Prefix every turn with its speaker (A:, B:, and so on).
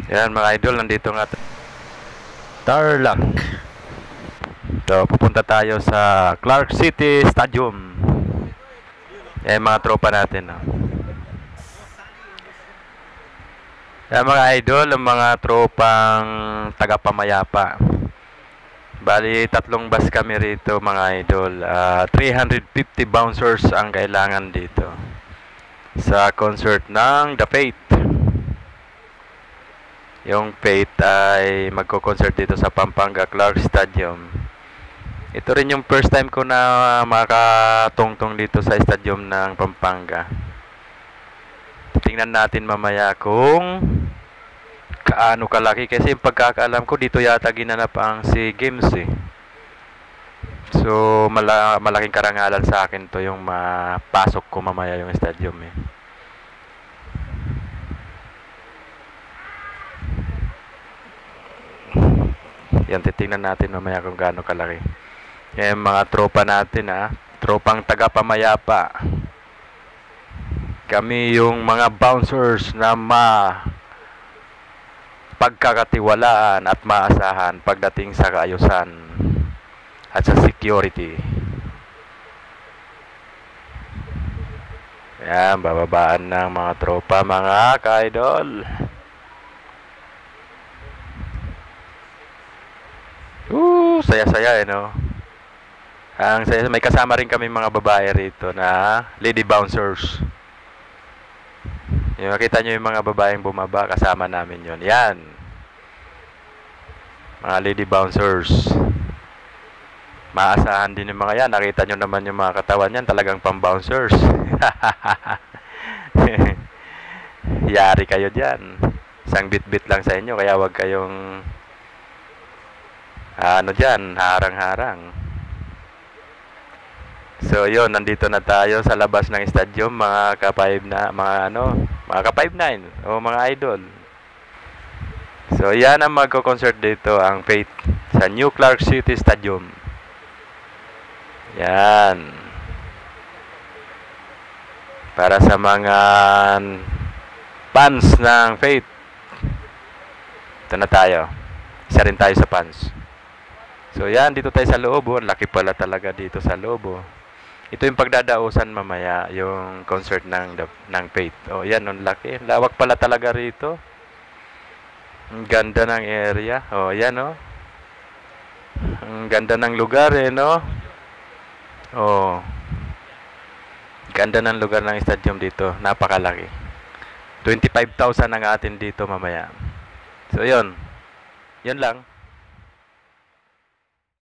A: Yan mga idol, nandito nga Tarlac. So, pupunta tayo sa Clark City Stadium. Yan mga tropa natin. No? Yan mga idol, ang mga tropang taga-Pamayapa. Bali, 3 bus kami rito mga idol. 350 bouncers ang kailangan dito sa concert ng The Fate. Yung Fate ay magko-concert dito sa Pampanga Clark Stadium. Ito rin yung first time ko na makatungtong dito sa stadium ng Pampanga. Tingnan natin mamaya kung kaano kalaki. Kasi yung pagkakaalam ko dito yata ginanap ang SEA Games eh. So malaking karangalan sa akin to yung mapasok ko mamaya yung stadium eh. Yan, titingnan natin mamaya kung gaano kalaki. Yan mga tropa natin tropang taga-Pamayapa. Kami yung mga bouncers na pagkakatiwalaan at maasahan pagdating sa kaayusan at sa security. Yan, bababaan ng mga tropa, mga ka-idol. Saya-saya no. Ang saya, may kasama rin kami mga babae rito na lady bouncers. Yung makita nyo yung mga babaeng bumaba, kasama namin yon. Yan. Mga lady bouncers. Maasahan din yung mga yan. Nakita nyo naman yung mga katawan yan, talagang pang-bouncers. Yari kayo dyan. Isang bit-bit lang sa inyo, kaya wag kayong dyan, harang-harang. So yun, nandito na tayo sa labas ng stadium, mga ka-5 na, mga ka-5-9 o mga idol. So yan ang magko-concert dito, ang Fate sa New Clark City Stadium. Yan. Para sa mga fans ng Fate. Ito na tayo. Isa rin tayo sa fans. So yan, dito tayo sa loob. Laki pala talaga dito sa loob. Ito yung pagdadausan mamaya, yung concert ng Fate. Yan, ang laki. Lawak pala talaga rito. Ang ganda ng area. Yan ang ganda ng lugar no. Ganda ng lugar ng stadium dito. Napakalaki. 25,000 ang atin dito mamaya. So yun. Yun lang.